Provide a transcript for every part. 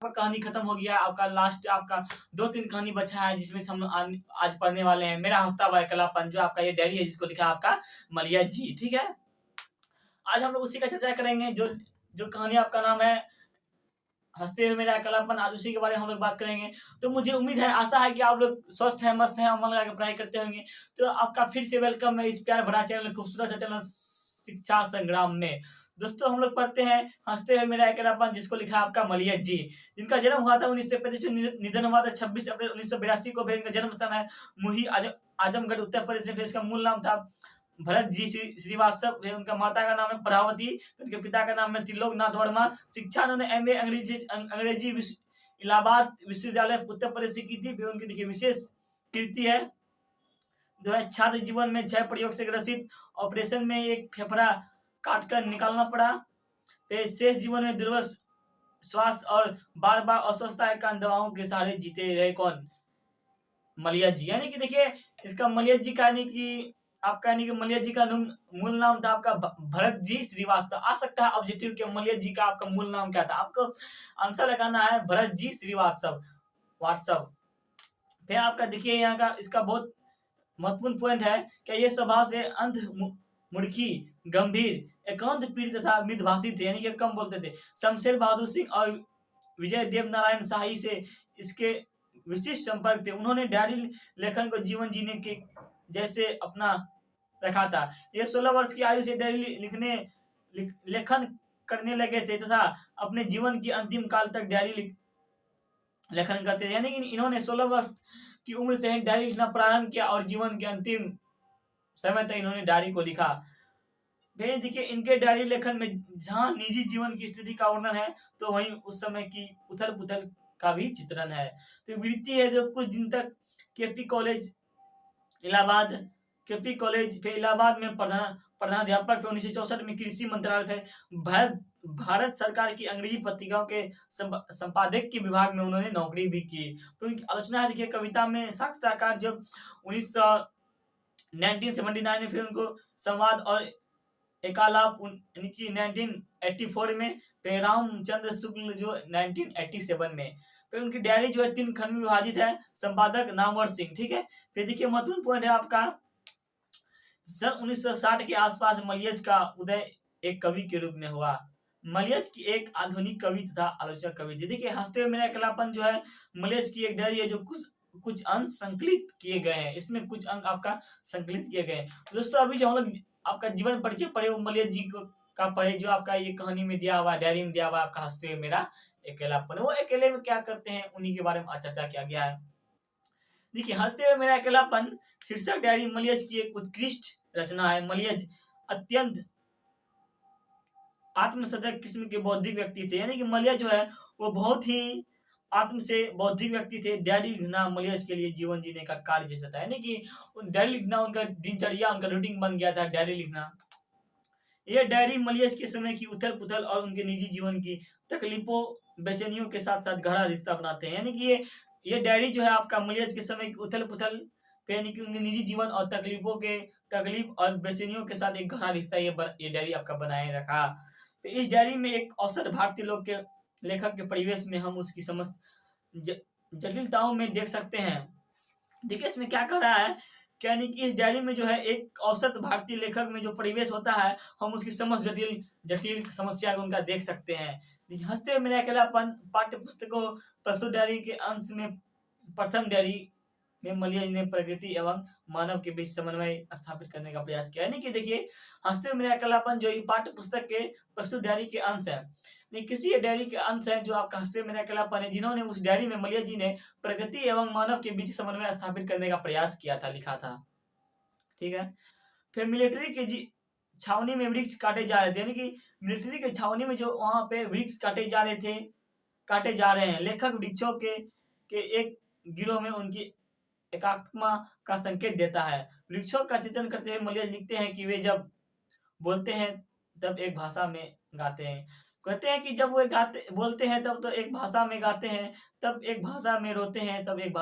आपका कहानी खत्म हो गया। आपका लास्ट आपका 2-3 कहानी बचा है, जिसमें से हम आज पढ़ने वाले हैं मेरा हँसता हुआ अकेलापन, जो आपका ये डायरी है जिसको लिखा है आपका मलिया जी। ठीक है? आज हम लोग उसी का चर्चा करेंगे, जो जो कहानी आपका नाम है हँसते हुए मेरा अकेलापन, आज उसी के बारे में हम लोग बात करेंगे। तो मुझे उम्मीद है, आशा है कि आप लोग स्वस्थ हैं, मस्त हैं और मन लगा के पढ़ाई करते होंगे। तो आपका फिर से वेलकम है इस प्यार भरा चैनल, खूबसूरत सा चैनल शिक्षा संग्राम में। दोस्तों, हम लोग पढ़ते हैं हँसते हुए मेरा अकेलापन, जिसको लिखा है आपका मलिया जी, जिनका जन्म हुआ था 1935 में, निधन हुआ था 26 अप्रैल 1982 को। इनका जन्म स्थान है मुही आजमगढ़, उत्तर प्रदेश में। फिर इसका मूल नाम था भरत जी श्रीवास्तव। उनका माता का नाम है प्रभावती, उनके पिता का नाम है त्रिलोकनाथ वर्मा। शिक्षा उन्होंने एमए अंग्रेजी इलाहाबाद विश्वविद्यालय उत्तर प्रदेश से की थी। फिर उनकी देखिए विशेष कृति है जो है छात्र जीवन में 6 प्रयोग से ग्रसित, ऑपरेशन में एक फेफड़ा काटकर निकालना पड़ा। फिर शेष जीवन में दुर्बल स्वास्थ्य और बार बार अस्वस्थता के कारण दवाओं के सहारे जीते रहे। कौन? मलिया जी। यानी कि देखिए, इसका मलिया जी का यानी कि आपका यानी कि मलिया जी का मूल नाम था आपका भरत जी श्रीवास्तव। आ सकता है ऑब्जेक्टिव के मलिया जी का आपका मूल नाम क्या था, आपको आंसर लगाना है भरत जी श्रीवास्तव व्हाट्सअप। फिर आपका देखिए यहाँ का इसका बहुत महत्वपूर्ण पॉइंट है कि ये स्वभाव से मुड़की, गंभीर, एकांत पीड़ित तथा मितभाषी थे, यानी कि कम बोलते थे। शमशेर बहादुर सिंह और विजय देव नारायण शाही से इसके विशिष्ट संपर्क थे। उन्होंने डायरी लेखन को जीवन जीने के जैसे अपना रखा था। ये 16 वर्ष की आयु से डायरी लेखन करने लगे थे तथा अपने जीवन की अंतिम काल तक डायरी लेखन करते थे। यानी कि इन्होंने 16 वर्ष की उम्र से ही डायरी लिखना प्रारंभ किया और जीवन के अंतिम समय तक इन्होंने डायरी को लिखा। फिर देखिए, इनके डायरी लेखन में जहाँ निजी जीवन की स्थिति का वर्णन है, तो वहीं उस समय की उथल पुथल का भी चित्रण है। तो वृत्ति है जो कुछ दिन तक KP college Allahabad, KP college फिर इलाहाबाद में प्रधानाध्यापक, फिर 1964 में कृषि मंत्रालय है भारत सरकार की अंग्रेजी पत्रिकाओं के संपादक के विभाग में उन्होंने नौकरी भी की। तो उनकी आलोचना है देखिए कविता में साक्षात्कार, जो 1979 में, फिर उनको संवाद और एकालाप यानी कि 1984 में, फिर रामचंद्र शुक्ल जो 1987 में। फिर उनकी डायरी जो है 3 खंड में विभाजित है। संपादक नामवर सिंह। ठीक है? फिर देखिए महत्वपूर्ण पॉइंट है आपका, सन 1960 के आसपास मलियज का उदय एक कवि के रूप में हुआ। मलियज की एक आधुनिक कवि तथा आलोचक कवि थी। देखिए, हंसते हुए मेरा अकेलापन जो है मलियज की एक डायरी है, जो कुछ अंक संकलित किए गए हैं। इसमें कुछ अंक आपका संकलित किए गए हैं। तो दोस्तों, अभी जो हम लोग आपका जीवन परिचय पढ़े, वो मलियज जी का पढ़े, जो आपका ये कहानी में दिया हुआ, डायरी में दिया हुआ आपका हंसते हुए मेरा अकेलापन। वो अकेले में क्या करते हैं, उन्हीं के बारे में आज चर्चा किया गया है। देखिए, हंसते हुए मेरा अकेलापन शीर्षक डायरी मलियज की एक उत्कृष्ट रचना है। मलियज अत्यंत आत्मसतर्क किस्म के बौद्धिक व्यक्ति थे। यानी कि मलिया जो है वो बहुत ही आत्म से बौद्धिक व्यक्ति थे। डायरी लिखना मलियज के लिए जीवन जीने का कार्य जैसा था। यानी कि डायरी लिखना उनका दिनचर्या, उनका रूटीन बन गया था डायरी लिखना। यह डायरी मलियज के समय की उथल पुथल और उनके निजी जीवन की तकलीफों, बेचैनियों के साथ साथ गहरा रिश्ता बनाते हैं। यानी कि ये डायरी जो है आपका मलियज के समय की उथल पुथल, यानी कि उनके निजी जीवन और तकलीफ और बेचैनियों के साथ एक गहरा रिश्ता ये डायरी आपका बनाए रखा। तो इस डायरी में एक औसत भारतीय लोग के लेखक के परिवेश में हम उसकी समस्त जटिलताओं में देख सकते हैं। देखिए, इसमें क्या कर रहा है, यानी कि इस डायरी में जो है एक औसत भारतीय लेखक में जो परिवेश होता है, हम उसकी समस्त जटिल समस्या को उनका देख सकते हैं। हंसते हुए मेरा अकेलापन पाठ्य पुस्तकों प्रस्तुत डायरी के अंश में प्रथम डायरी में मलियज ने प्रकृति एवं मानव के बीच समन्वय स्थापित करने का प्रयास किया। यानी कि देखिए, हंसते हुए मेरा अकेलापन जो पाठ्य पुस्तक के प्रस्तुत डायरी के अंश है, नहीं किसी डायरी के अंश है जो आपका हंसते हुए मेरा अकेलापन है, जिन्होंने उस डायरी में मलियज जी ने प्रकृति एवं मानव के बीच समन्वय स्थापित करने का प्रयास किया था, लिखा था। ठीक है? फिर मिलिट्री के छावनी में वृक्ष काटे जा रहे थे। यानी कि मिलिट्री के छावनी में जो वहां पे वृक्ष काटे जा रहे हैं। लेखक वृक्षों के एक गिरोह में उनकी एकात्मा का संकेत देता है। वृक्षों का चित्रण करते हुए मलियज लिखते हैं कि वे जब बोलते हैं तब एक भाषा में गाते हैं। कहते हैं कि जब वो बोलते हैं तब तो एक भाषा में गाते हैं, तब एक भाषा में रोते हैं, तब भी एक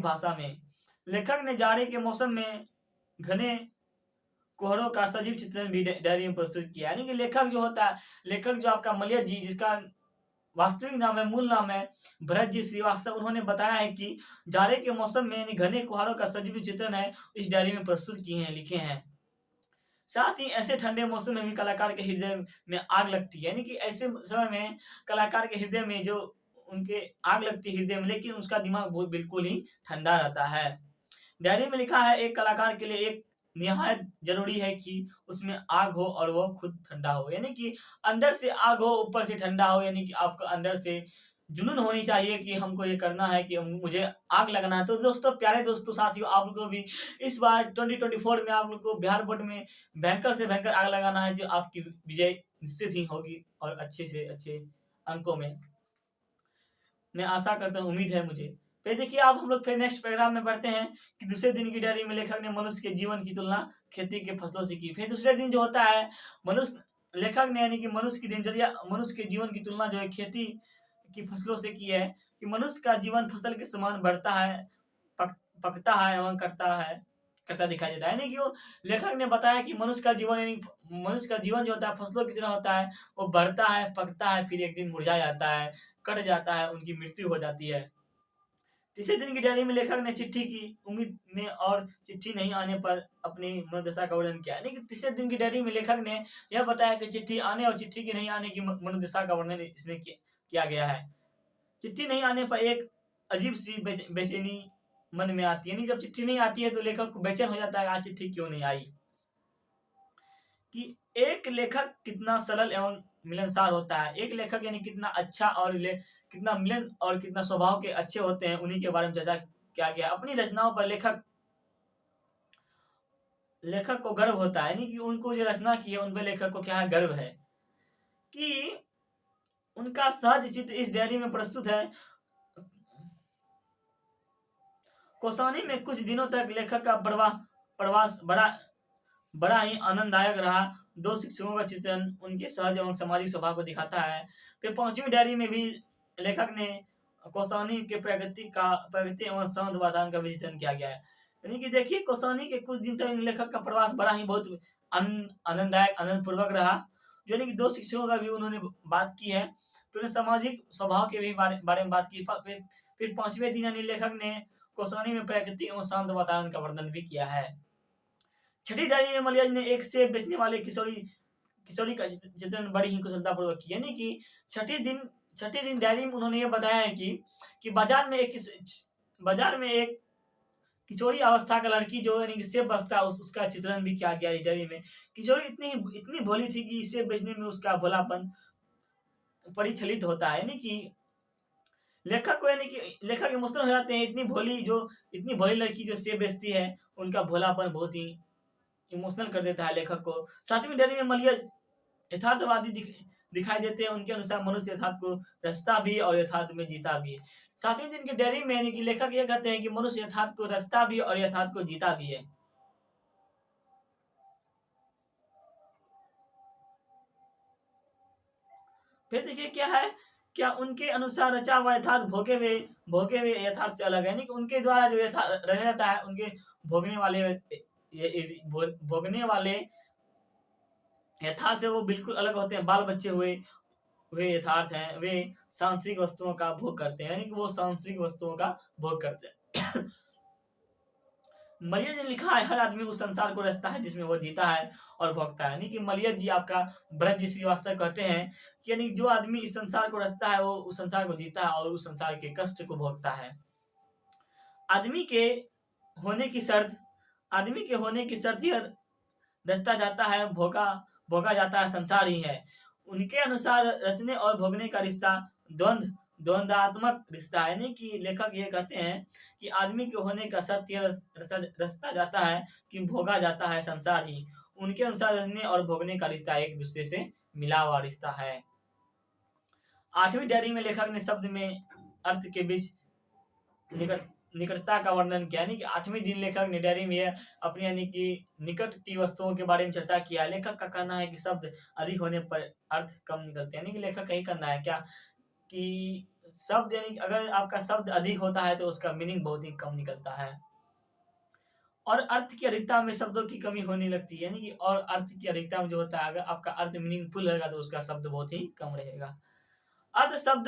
भाषा में। लेखक ने जाड़े के मौसम में घने कोहरों का सजीव चित्रण भी डायरी में प्रस्तुत किया। यानी कि लेखक जो होता है, लेखक जो आपका मलय जी, जिसका वास्तविक नाम है, मूल नाम है भरत जी श्रीवास्तव, उन्होंने बताया है कि जाड़े के मौसम में यानी घने कोहरों का सजीव चित्रण है इस डायरी में प्रस्तुत किए हैं, लिखे हैं। साथ ही ऐसे ठंडे मौसम में भी कलाकार के हृदय में आग लगती है। यानी कि ऐसे समय में कलाकार के हृदय में जो उनके आग लगती है हृदय में, लेकिन उसका दिमाग बहुत बिल्कुल ही ठंडा रहता है। डायरी में लिखा है, एक कलाकार के लिए एक निहायत जरूरी है कि उसमें आग हो और वो खुद ठंडा हो। यानी कि अंदर से आग हो, ऊपर से ठंडा हो। यानी कि आपको अंदर से जुनून होनी चाहिए कि हमको ये करना है, कि मुझे आग लगना है। तो दोस्तों, प्यारे दोस्तों, साथियों, आप लोग को भी इस बार 2024 में आप लोग को बिहार बोर्ड में भयंकर से भयंकर आग लगाना है, जो आपकी विजय निश्चित ही होगी और अच्छे से अच्छे अंकों में। मैं आशा करता हूँ, उम्मीद है मुझे। फिर देखिए, आप हम लोग फिर नेक्स्ट पैराग्राफ में पढ़ते हैं कि दूसरे दिन की डायरी में लेखक ने मनुष्य के जीवन की तुलना खेती के फसलों से की। फिर दूसरे दिन जो होता है, मनुष्य लेखक ने यानी कि मनुष्य की दिनचर्या, मनुष्य के जीवन की तुलना जो है खेती की फसलों से की है, कि मनुष्य का जीवन फसल के समान बढ़ता है, पकता है एवं करता दिखाई देता है। यानी कि वो लेखक ने बताया कि मनुष्य का जीवन, यानी मनुष्य का जीवन जो होता है फसलों की तरह होता है, वो बढ़ता है, पकता है, फिर एक दिन मुरझा जाता है, कट जाता है, उनकी मृत्यु हो जाती है। तीसरे दिन की डायरी में लेखक ने चिट्ठी की उम्मीद में और चिट्ठी नहीं आने पर अपनी मनोदशा का वर्णन किया। यानी कि तीसरे दिन की डायरी में लेखक ने यह बताया कि चिट्ठी आने और चिट्ठी के नहीं आने की मनोदशा का वर्णन इसमें किया गया है। चिट्ठी नहीं आने पर एक अजीब सी बेचैनी मन में आती है। यानी जब चिट्ठी नहीं आती है तो लेखक को बेचैन हो जाता है, आज चिट्ठी क्यों नहीं आई। कि एक लेखक कितना सरल एवं मिलनसार होता है, एक लेखक यानी कितना अच्छा और कितना मिलन और कितना स्वभाव के अच्छे होते हैं, उन्हीं के बारे में चर्चा किया गया। अपनी रचनाओं पर लेखक को गर्व होता है। यानी कि उनको जो रचना की है उन पर लेखक को क्या है, गर्व है कि उनका सहज चित्र इस डायरी में प्रस्तुत है। कौसानी में कुछ दिनों तक लेखक का प्रवास बड़ा ही आनंददायक रहा। दो शिक्षकों का चित्रण उनके सहज एवं सामाजिक स्वभाव को दिखाता है। फिर 5वीं डायरी में भी लेखक ने कौसानी के प्रगति एवं शांत वातावरण का भी चित्रण किया गया है। यानी कि देखिए, कौसानी के कुछ दिन तक लेखक का प्रवास बड़ा ही बहुत आनंददायक, आनंदपूर्वक रहा। जो यानी कि 2 शिक्षकों का भी उन्होंने बात की है, तो उन्हें सामाजिक स्वभाव के भी बारे में बात की। फिर 5वें दिन यानी लेखक ने कौसानी में प्रकृति एवं शांत वातावरण का वर्णन भी किया है। छठी डायरी में मलयाज ने एक सेब बेचने वाले किशोरी का चित्रण बड़ी ही कुशलतापूर्वक किया। यानी कि छठे दिन डायरी में उन्होंने ये बताया है कि बाजार में एक किशोरी अवस्था का लड़की जो यानी कि सेब बेचता है, उसका चित्रण भी किया गया इस डायरी में। किशोरी इतनी भोली थी कि सेब बेचने में उसका भोलापन परिचलित होता है। यानी कि लेखक इमोशनल हो जाते हैं, इतनी भोली लड़की जो सेब बेचती है, उनका भोलापन बहुत ही इमोशनल कर देता है लेखक को। 7वीं डायरी में मलय यथार्थवादी दिखाई देते हैं। उनके अनुसार मनुष्य यथार्थ को रचता भी और यथार्थ में जीता भी है। 7वें दिन की डायरी में यानी कि लेखक ये कहते हैं कि मनुष्य यथार्थ को रचता भी और यथार्थ को जीता भी है। फिर देखिए क्या उनके अनुसार रचा हुआ यथार्थ भोगे हुए यथार्थ से अलग है। यानी कि उनके द्वारा जो यथार्थ रह जाता है, उनके भोगने वाले यथार्थ से वो बिल्कुल अलग होते हैं। बाल बच्चे हुए यथार्थ हैं, वे सांसारिक वस्तुओं का भोग करते हैं। यानी कि वो सांसारिक वस्तुओं का भोग करते हैं। मलिया ने लिखा है, हर आदमी उस संसार को रचता है जिसमें वो जीता है और भोगता है। यानी कि मलिया जी आपका भरत जी श्रीवास्तव कहते हैं कि यानी जो आदमी इस संसार को रचता है वो उस संसार को जीता है और उस संसार के कष्ट को भोगता है। आदमी के होने की शर्त यह रचता जाता है, भोगा जाता है, संसार ही है। उनके अनुसार रचने और भोगने का रिश्ता द्वंद्वात्मक रिश्ता है। यानी कि लेखक ये कहते हैं कि आदमी के होने का शर्त यह रचता जाता है कि भोगा जाता है, संसार ही। उनके अनुसार रचने और भोगने का रिश्ता एक दूसरे से मिला हुआ रिश्ता है। 8वीं डायरी में लेखक ने शब्द में अर्थ के बीच निकटता का वर्णन किया। यानी कि 8वें दिन लेखक ने डायरी में अपनी यानी कि निकट की वस्तुओं के बारे में चर्चा किया। लेखक का कहना है कि शब्द अधिक होने पर अर्थ कम निकलते हैं। यानी कि लेखक का ही कहना है क्या कि शब्द यानी कि अगर आपका शब्द अधिक होता है तो उसका मीनिंग बहुत ही कम निकलता है। और अर्थ की अधिकता में शब्दों की कमी होने लगती है, यानी कि और अर्थ की अधिकता में जो होता है, अगर आपका अर्थ मीनिंगफुल रहेगा तो उसका शब्द बहुत ही कम रहेगा। अर्थ शब्द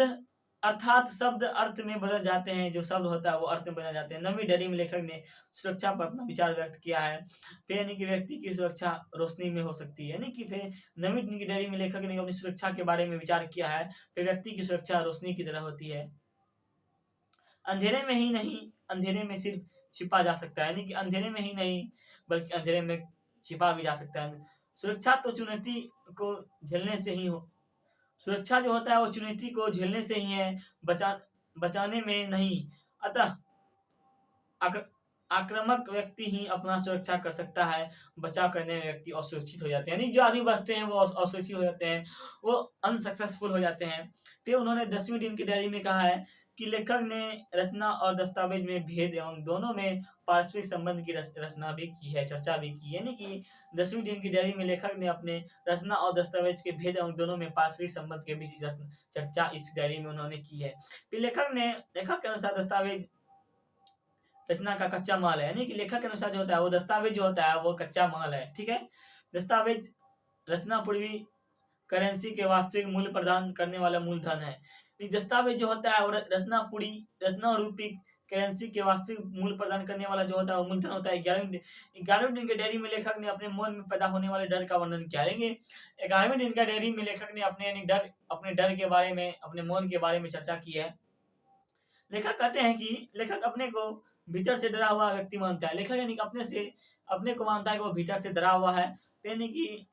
अर्थात शब्द अर्थ में बदल जाते हैं, जो शब्द होता है वो अर्थ में बदल जाते हैं। नवी डायरी में लेखक ने सुरक्षा पर अपना विचार व्यक्त किया है। फिर यानी कि व्यक्ति की सुरक्षा रोशनी में हो सकती है, यानी कि फिर नवी की डायरी में लेखक ने अपनी सुरक्षा के बारे में विचार किया है। फिर व्यक्ति की सुरक्षा रोशनी की तरह होती है, अंधेरे में ही नहीं, अंधेरे में सिर्फ छिपा जा सकता है, यानी कि अंधेरे में ही नहीं बल्कि अंधेरे में छिपा भी जा सकता है। सुरक्षा तो चुनौती को झेलने से ही हो, सुरक्षा जो होता है वो चुनौती को झेलने से ही है, बचाने में नहीं। अतः आक्रामक व्यक्ति ही अपना सुरक्षा कर सकता है, बचाव करने में व्यक्ति असुरक्षित हो जाते हैं, यानी जो आदमी बचते हैं वो असुरक्षित हो जाते हैं, वो अनसक्सेसफुल हो जाते हैं। फिर उन्होंने 10वीं दिन की डायरी में कहा है कि लेखक ने रचना और दस्तावेज में भेद एवं दोनों में पारस्परिक संबंध की रचना भी की है, चर्चा भी की है, यानी कि 10वीं दिन की डायरी में लेखक ने अपने रचना और दस्तावेज के भेद एवं दोनों में पारस्परिक संबंध के बीच चर्चा इस डायरी में उन्होंने की है। फिर लेखक के अनुसार दस्तावेज रचना का कच्चा माल है, यानी कि लेखक के अनुसार जो होता है वो दस्तावेज जो होता है वो कच्चा माल है, ठीक है। दस्तावेज रचना पूर्वी करेंसी के वास्तविक मूल्य प्रदान करने वाला मूलधन है। दस्तावेज जो होता है वो रचना रूपी करेंसी के वास्तविक मूल्य प्रदान करने वाला जो होता है वो मूलधन होता है। 11वें दिन के डायरी में लेखक ने अपने मन में पैदा होने वाले डर का वर्णन किया। 11वें दिन का डायरी में लेखक ने अपने डर के बारे में, अपने मन के बारे में चर्चा की है। लेखक कहते हैं कि लेखक अपने को भीतर से डरा हुआ व्यक्ति मानता है। लेखक यानी अपने को मानता है कि वो भीतर से डरा हुआ है, यानी कि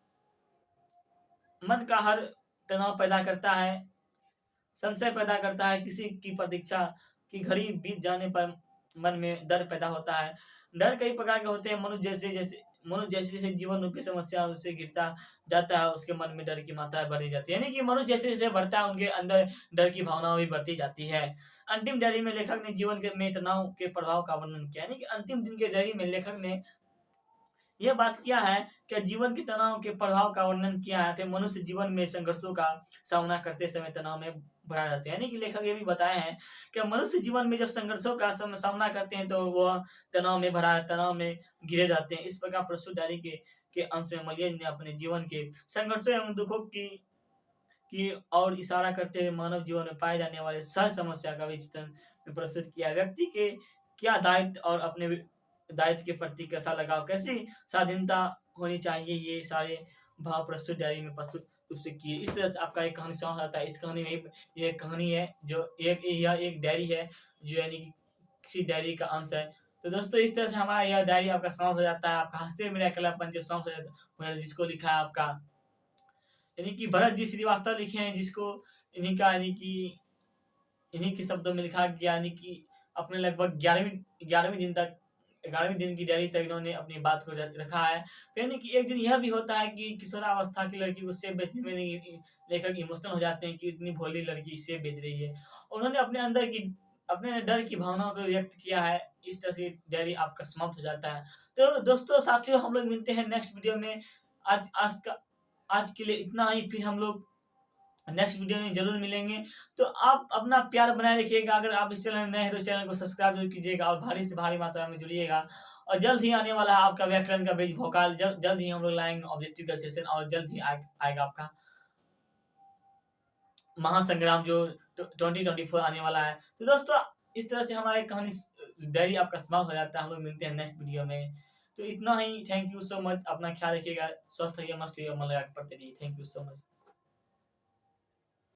मन का हर तनाव पैदा करता है, संशय पैदा करता है, किसी की प्रतीक्षा की घड़ी बीत जाने पर मन में डर पैदा होता है। डर कई प्रकार के होते हैं। मनुष्य जैसे जीवन रूपी समस्या उससे घिरता जाता है, उसके मन में डर की मात्रा बढ़ती जाती है, यानी कि मनुष्य जैसे जैसे बढ़ता है उनके अंदर डर की भावना भी बढ़ती जाती है। अंतिम डायरी में लेखक ने जीवन में तनाव के प्रभाव का वर्णन किया, यानी कि अंतिम दिन के डायरी में लेखक ने यह बात किया है कि जीवन के तनाव के प्रभाव का वर्णन किया है। फिर मनुष्य जीवन में संघर्षों का सामना करते समय तनाव में भरा जाते हैं, यानी कि लेखक ये भी बताए हैं कि मनुष्य जीवन में जब संघर्षों का सामना करते हैं तो वह तनाव में घिरे रहते हैं। इस प्रकार प्रस्तुत डायरी के अंश में मलियज ने अपने जीवन के संघर्षों एवं दुखों की और इशारा करते हुए मानव जीवन में पाए जाने वाले सहज समस्या का विचित्रण में प्रस्तुत किया। व्यक्ति के क्या दायित्व और अपने दायित्व के प्रति कैसा लगाव, कैसी स्वाधीनता होनी चाहिए, ये सारे भाव प्रस्तुत डायरी में प्रस्तुत रूप से किए। इस तरह से आपका एक कहानी समाप्त होता है। इस कहानी में ये कहानी है जो एक डायरी है, जो यानी कि किसी डायरी का अंश है। तो दोस्तों इस तरह से हमारा यह डायरी आपका समाप्त हो जाता है। आपका हंसते मेरा अकेलापन जो समाप्त हो जाता है, जिसको लिखा है आपका यानी कि भरत जी श्रीवास्तव लिखे हैं, जिसको इन्हीं के शब्दों में लिखा गया, यानी कि अपने लगभग 11वें दिन की डायरी तक इन्होंने अपनी बात को रखा है। यानी कि एक दिन यह भी होता है कि किशोरावस्था की लड़की को सेब बेचने में लेखक इमोशनल हो जाते हैं कि इतनी भोली लड़की सेब बेच रही है। उन्होंने अपने डर की भावनाओं को व्यक्त किया है। इस तरह से डायरी आपका समाप्त हो जाता है। तो दोस्तों साथियों, हम लोग मिलते हैं नेक्स्ट वीडियो में। आज के लिए इतना ही, फिर हम लोग नेक्स्ट वीडियो में जरूर मिलेंगे। तो आप अपना प्यार बनाए रखिएगा। अगर आप इस चैनल में नए हैं तो चैनल को सब्सक्राइब जरूर कीजिएगा और भारी से भारी मात्रा में जुड़िएगा। और जल्द ही आने वाला है आपका व्याकरण का पेज भोकाल। जल्द ही हम लोग लाएंगे ऑब्जेक्टिव का सेशन, और जल्द ही आएगा आपका महासंग्राम जो 2024 आने वाला है। तो दोस्तों इस तरह से हमारा कहानी डायरी आपका समाप्त हो जाता है। हम लोग मिलते हैं नेक्स्ट वीडियो में। तो इतना ही। Thank you so much. अपना ख्याल रखिएगा, स्वस्थ रहिए, मस्त रहिए, मन लगा के पढ़ते रहिए। Thank you so much.